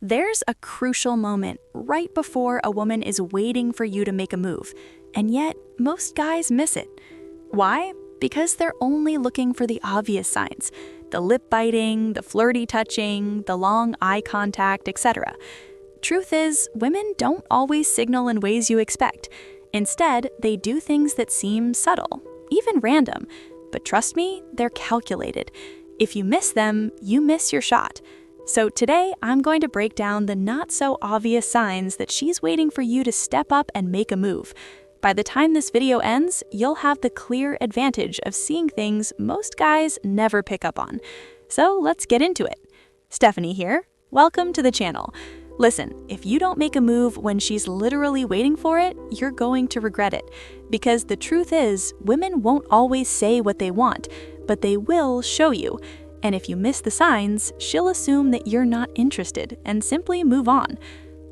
There's a crucial moment right before a woman is waiting for you to make a move, and yet most guys miss it. Why? Because they're only looking for the obvious signs: the lip biting, the flirty touching, the long eye contact, etc. Truth is, women don't always signal in ways you expect. Instead, they do things that seem subtle, even random. But trust me, they're calculated. If you miss them, you miss your shot. So today, I'm going to break down the not-so-obvious signs that she's waiting for you to step up and make a move. By the time this video ends, you'll have the clear advantage of seeing things most guys never pick up on. So let's get into it. Stephanie here. Welcome to the channel. Listen, if you don't make a move when she's literally waiting for it, you're going to regret it. Because the truth is, women won't always say what they want, but they will show you. And if you miss the signs, she'll assume that you're not interested and simply move on.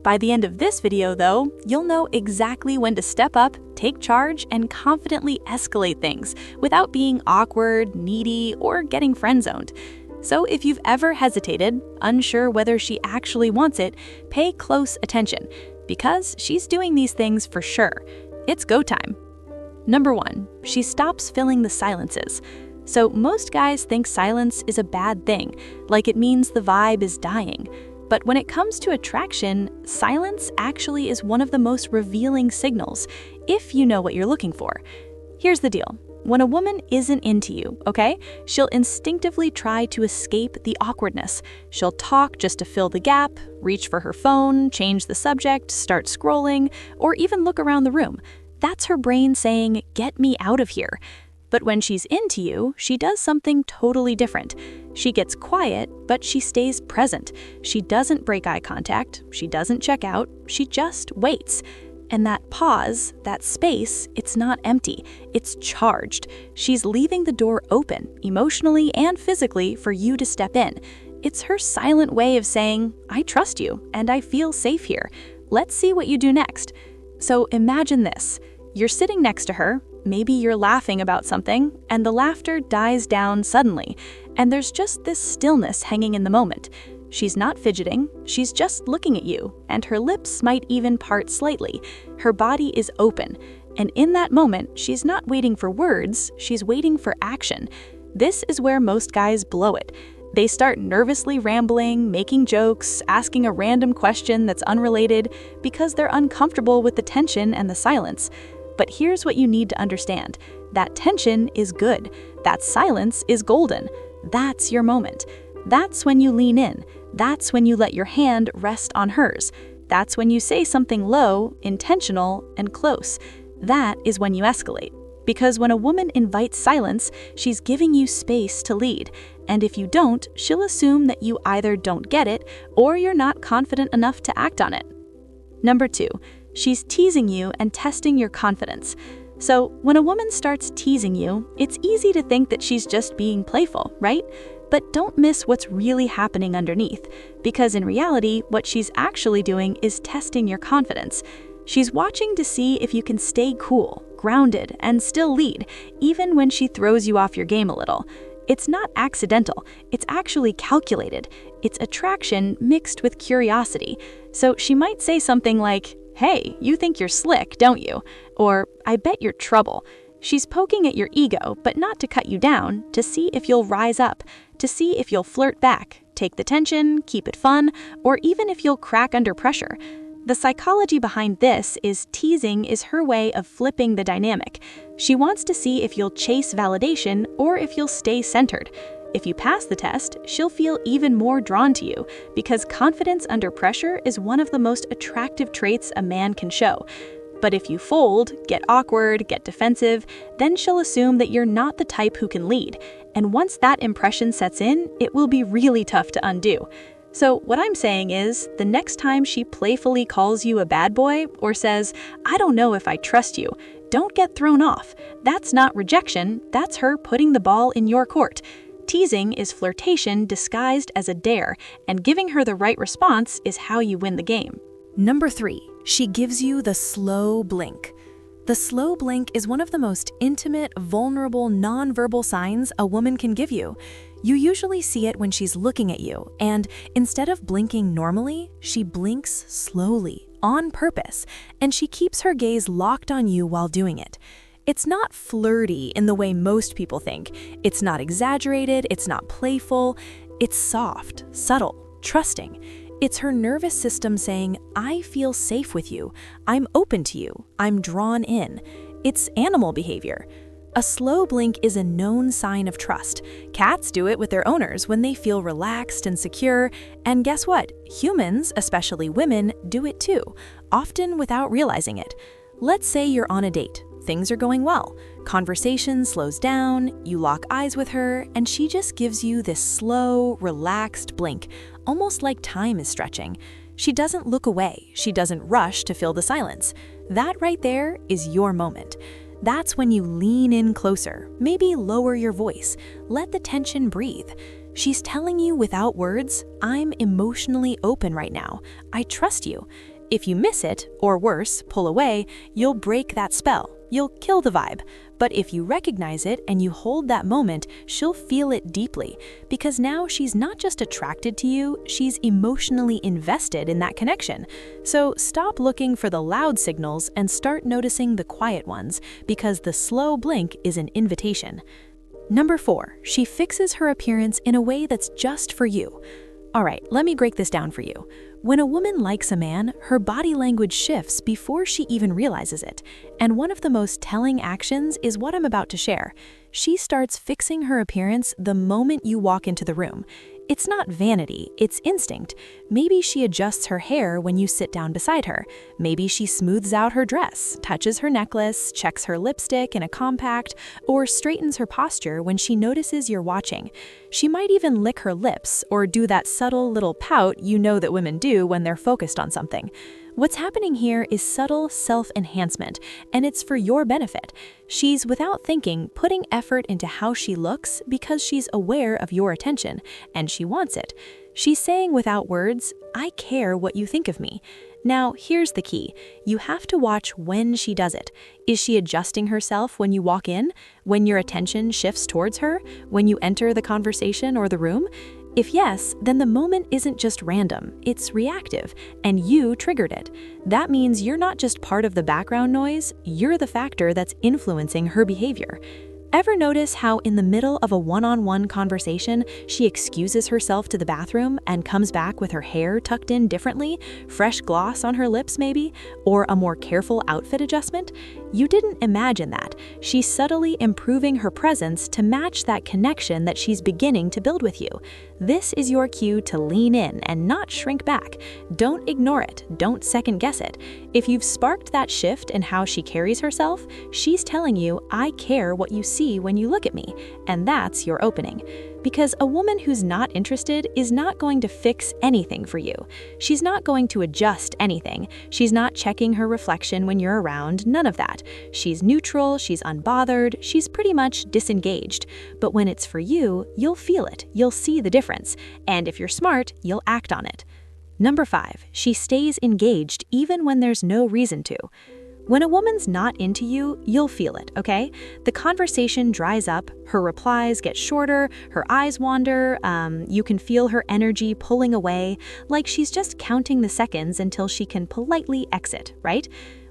By the end of this video, though, you'll know exactly when to step up, take charge, and confidently escalate things without being awkward, needy, or getting friend-zoned. So if you've ever hesitated, unsure whether she actually wants it, pay close attention, because she's doing these things for sure. It's go time. Number 1, she stops filling the silences. So most guys think silence is a bad thing, like it means the vibe is dying. But when it comes to attraction, silence actually is one of the most revealing signals, if you know what you're looking for. Here's the deal. When a woman isn't into you, okay, she'll instinctively try to escape the awkwardness. She'll talk just to fill the gap, reach for her phone, change the subject, start scrolling, or even look around the room. That's her brain saying, "Get me out of here." But when she's into you, she does something totally different. She gets quiet, but she stays present. She doesn't break eye contact, she doesn't check out, she just waits. And that pause, that space, it's not empty, it's charged. She's leaving the door open, emotionally and physically, for you to step in. It's her silent way of saying, "I trust you, and I feel safe here. Let's see what you do next." So imagine this. You're sitting next to her, maybe you're laughing about something, and the laughter dies down suddenly, and there's just this stillness hanging in the moment. She's not fidgeting, she's just looking at you, and her lips might even part slightly. Her body is open, and in that moment, she's not waiting for words, she's waiting for action. This is where most guys blow it. They start nervously rambling, making jokes, asking a random question that's unrelated because they're uncomfortable with the tension and the silence. But here's what you need to understand. That tension is good. That silence is golden. That's your moment. That's when you lean in. That's when you let your hand rest on hers. That's when you say something low, intentional, and close. That is when you escalate. Because when a woman invites silence, she's giving you space to lead. And if you don't, she'll assume that you either don't get it or you're not confident enough to act on it. Number 2. She's teasing you and testing your confidence. So when a woman starts teasing you, it's easy to think that she's just being playful, right? But don't miss what's really happening underneath, because in reality, what she's actually doing is testing your confidence. She's watching to see if you can stay cool, grounded, and still lead, even when she throws you off your game a little. It's not accidental, it's actually calculated. It's attraction mixed with curiosity. So she might say something like, "Hey, you think you're slick, don't you?" Or, "I bet you're trouble." She's poking at your ego, but not to cut you down, to see if you'll rise up, to see if you'll flirt back, take the tension, keep it fun, or even if you'll crack under pressure. The psychology behind this is teasing is her way of flipping the dynamic. She wants to see if you'll chase validation or if you'll stay centered. If you pass the test, she'll feel even more drawn to you, because confidence under pressure is one of the most attractive traits a man can show. But if you fold, get awkward, get defensive, then she'll assume that you're not the type who can lead. And once that impression sets in, it will be really tough to undo. So what I'm saying is, the next time she playfully calls you a bad boy or says, "I don't know if I trust you," don't get thrown off. That's not rejection, that's her putting the ball in your court. Teasing is flirtation disguised as a dare, and giving her the right response is how you win the game. Number 3, she gives you the slow blink. The slow blink is one of the most intimate, vulnerable, nonverbal signs a woman can give you. You usually see it when she's looking at you, and instead of blinking normally, she blinks slowly, on purpose, and she keeps her gaze locked on you while doing it. It's not flirty in the way most people think. It's not exaggerated, it's not playful. It's soft, subtle, trusting. It's her nervous system saying, I feel safe with you, I'm open to you, I'm drawn in. It's animal behavior. A slow blink is a known sign of trust. Cats do it with their owners when they feel relaxed and secure, and guess what? Humans, especially women, do it too, often without realizing it. Let's say you're on a date. Things are going well. Conversation slows down, you lock eyes with her, and she just gives you this slow, relaxed blink, almost like time is stretching. She doesn't look away, she doesn't rush to fill the silence. That right there is your moment. That's when you lean in closer, maybe lower your voice, let the tension breathe. She's telling you without words, I'm emotionally open right now, I trust you. If you miss it, or worse, pull away, you'll break that spell. You'll kill the vibe. But if you recognize it and you hold that moment, she'll feel it deeply, because now she's not just attracted to you, she's emotionally invested in that connection. So stop looking for the loud signals and start noticing the quiet ones, because the slow blink is an invitation. Number 4, she fixes her appearance in a way that's just for you. All right, let me break this down for you. When a woman likes a man, her body language shifts before she even realizes it. And one of the most telling actions is what I'm about to share. She starts fixing her appearance the moment you walk into the room. It's not vanity, it's instinct. Maybe she adjusts her hair when you sit down beside her. Maybe she smooths out her dress, touches her necklace, checks her lipstick in a compact, or straightens her posture when she notices you're watching. She might even lick her lips or do that subtle little pout you know that women do when they're focused on something. What's happening here is subtle self-enhancement, and it's for your benefit. She's, without thinking, putting effort into how she looks because she's aware of your attention, and she wants it. She's saying without words, I care what you think of me. Now, here's the key. You have to watch when she does it. Is she adjusting herself when you walk in? When your attention shifts towards her? When you enter the conversation or the room? If yes, then the moment isn't just random, it's reactive, and you triggered it. That means you're not just part of the background noise, you're the factor that's influencing her behavior. Ever notice how in the middle of a one-on-one conversation, she excuses herself to the bathroom and comes back with her hair tucked in differently, fresh gloss on her lips maybe, or a more careful outfit adjustment? You didn't imagine that. She's subtly improving her presence to match that connection that she's beginning to build with you. This is your cue to lean in and not shrink back. Don't ignore it. Don't second guess it. If you've sparked that shift in how she carries herself, she's telling you, I care what you see when you look at me, and that's your opening. Because a woman who's not interested is not going to fix anything for you. She's not going to adjust anything. She's not checking her reflection when you're around, none of that. She's neutral, she's unbothered, she's pretty much disengaged. But when it's for you, you'll feel it, you'll see the difference, and if you're smart, you'll act on it. Number 5, she stays engaged even when there's no reason to. When a woman's not into you, you'll feel it, okay? The conversation dries up, her replies get shorter, her eyes wander, you can feel her energy pulling away, like she's just counting the seconds until she can politely exit, right?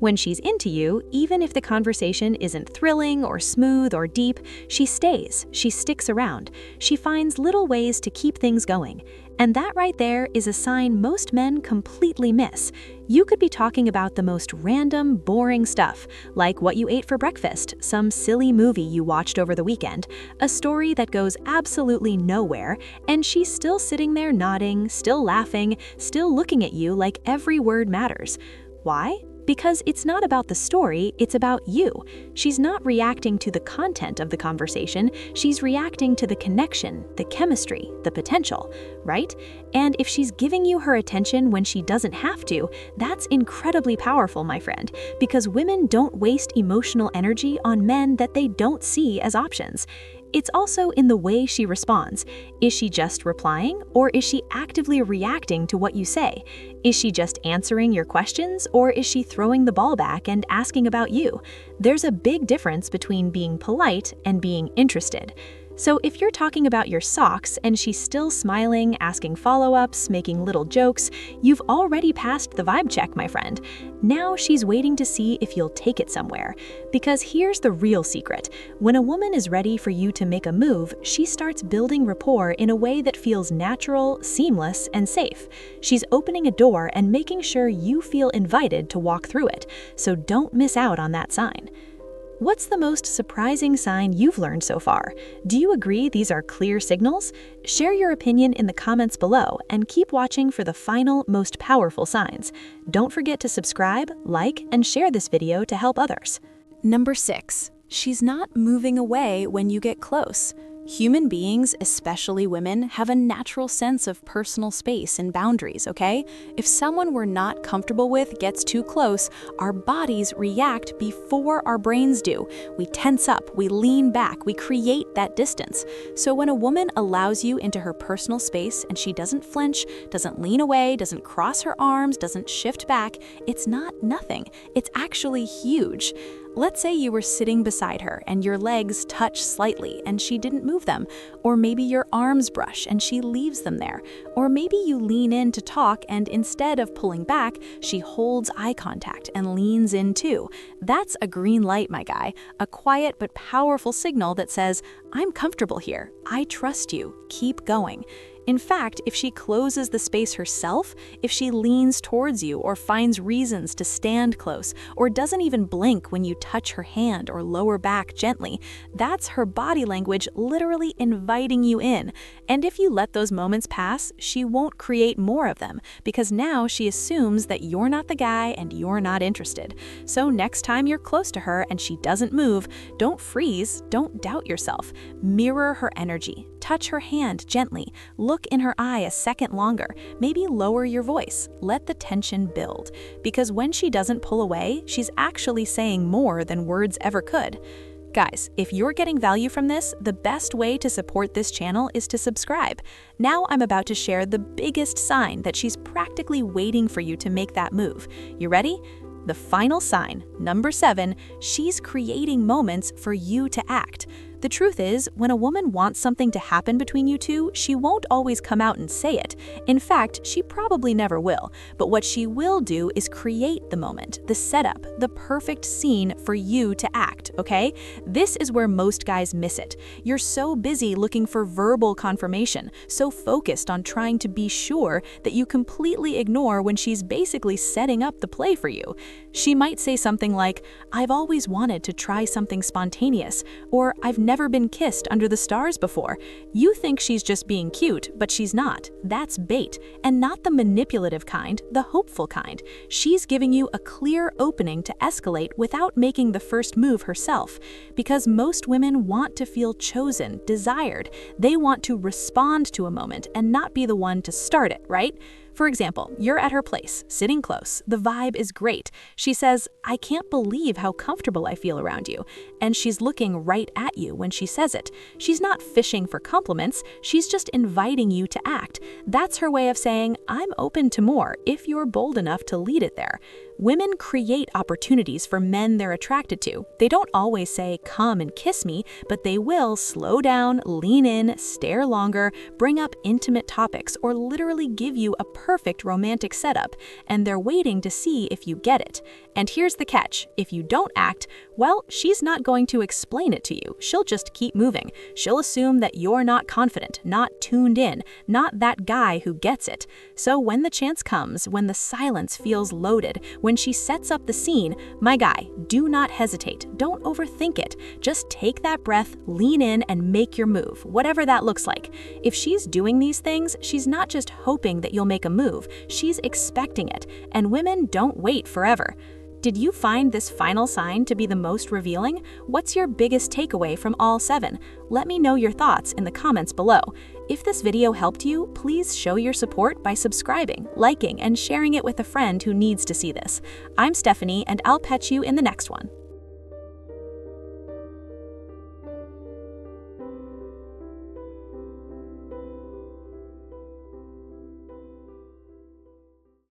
When she's into you, even if the conversation isn't thrilling or smooth or deep, she stays, she sticks around, she finds little ways to keep things going. And that right there is a sign most men completely miss. You could be talking about the most random, boring stuff, like what you ate for breakfast, some silly movie you watched over the weekend, a story that goes absolutely nowhere, and she's still sitting there nodding, still laughing, still looking at you like every word matters. Why? Because it's not about the story, it's about you. She's not reacting to the content of the conversation, she's reacting to the connection, the chemistry, the potential, right? And if she's giving you her attention when she doesn't have to, that's incredibly powerful, my friend, because women don't waste emotional energy on men that they don't see as options. It's also in the way she responds. Is she just replying, or is she actively reacting to what you say? Is she just answering your questions, or is she throwing the ball back and asking about you? There's a big difference between being polite and being interested. So if you're talking about your socks and she's still smiling, asking follow-ups, making little jokes, you've already passed the vibe check, my friend. Now she's waiting to see if you'll take it somewhere. Because here's the real secret. When a woman is ready for you to make a move, she starts building rapport in a way that feels natural, seamless, and safe. She's opening a door and making sure you feel invited to walk through it. So don't miss out on that sign. What's the most surprising sign you've learned so far? Do you agree these are clear signals? Share your opinion in the comments below and keep watching for the final, most powerful signs. Don't forget to subscribe, like, and share this video to help others. Number 6. She's not moving away when you get close. Human beings, especially women, have a natural sense of personal space and boundaries, okay? If someone we're not comfortable with gets too close, our bodies react before our brains do. We tense up, we lean back, we create that distance. So when a woman allows you into her personal space and she doesn't flinch, doesn't lean away, doesn't cross her arms, doesn't shift back, it's not nothing. It's actually huge. Let's say you were sitting beside her and your legs touch slightly and she didn't move them, or maybe your arms brush and she leaves them there, or maybe you lean in to talk and instead of pulling back, she holds eye contact and leans in too. That's a green light, my guy, a quiet but powerful signal that says, I'm comfortable here, I trust you, keep going. In fact, if she closes the space herself, if she leans towards you or finds reasons to stand close, or doesn't even blink when you touch her hand or lower back gently, that's her body language literally inviting you in. And if you let those moments pass, she won't create more of them, because now she assumes that you're not the guy and you're not interested. So next time you're close to her and she doesn't move, don't freeze, don't doubt yourself. Mirror her energy. Touch her hand gently. Look in her eye a second longer. Maybe lower your voice. Let the tension build. Because when she doesn't pull away, she's actually saying more than words ever could. Guys, if you're getting value from this, the best way to support this channel is to subscribe. Now I'm about to share the biggest sign that she's practically waiting for you to make that move. You ready? The final sign, number 7, she's creating moments for you to act. The truth is, when a woman wants something to happen between you two, she won't always come out and say it. In fact, she probably never will. But what she will do is create the moment, the setup, the perfect scene for you to act, okay? This is where most guys miss it. You're so busy looking for verbal confirmation, so focused on trying to be sure that you completely ignore when she's basically setting up the play for you. She might say something like, I've always wanted to try something spontaneous, or I've never been kissed under the stars before. You think she's just being cute, but she's not. That's bait, and not the manipulative kind, the hopeful kind. She's giving you a clear opening to escalate without making the first move herself. Because most women want to feel chosen, desired. They want to respond to a moment and not be the one to start it, right? For example, you're at her place, sitting close. The vibe is great. She says, I can't believe how comfortable I feel around you. And she's looking right at you when she says it. She's not fishing for compliments. She's just inviting you to act. That's her way of saying, I'm open to more if you're bold enough to lead it there. Women create opportunities for men they're attracted to. They don't always say, come and kiss me, but they will slow down, lean in, stare longer, bring up intimate topics, or literally give you a perfect romantic setup, and they're waiting to see if you get it. And here's the catch. If you don't act, well, she's not going to explain it to you. She'll just keep moving. She'll assume that you're not confident, not tuned in, not that guy who gets it. So when the chance comes, when the silence feels loaded, when she sets up the scene, my guy, do not hesitate. Don't overthink it. Just take that breath, lean in, and make your move, whatever that looks like. If she's doing these things, she's not just hoping that you'll make a move, she's expecting it. And women don't wait forever. Did you find this final sign to be the most revealing? What's your biggest takeaway from all 7? Let me know your thoughts in the comments below. If this video helped you, please show your support by subscribing, liking, and sharing it with a friend who needs to see this. I'm Stephanie, and I'll catch you in the next one.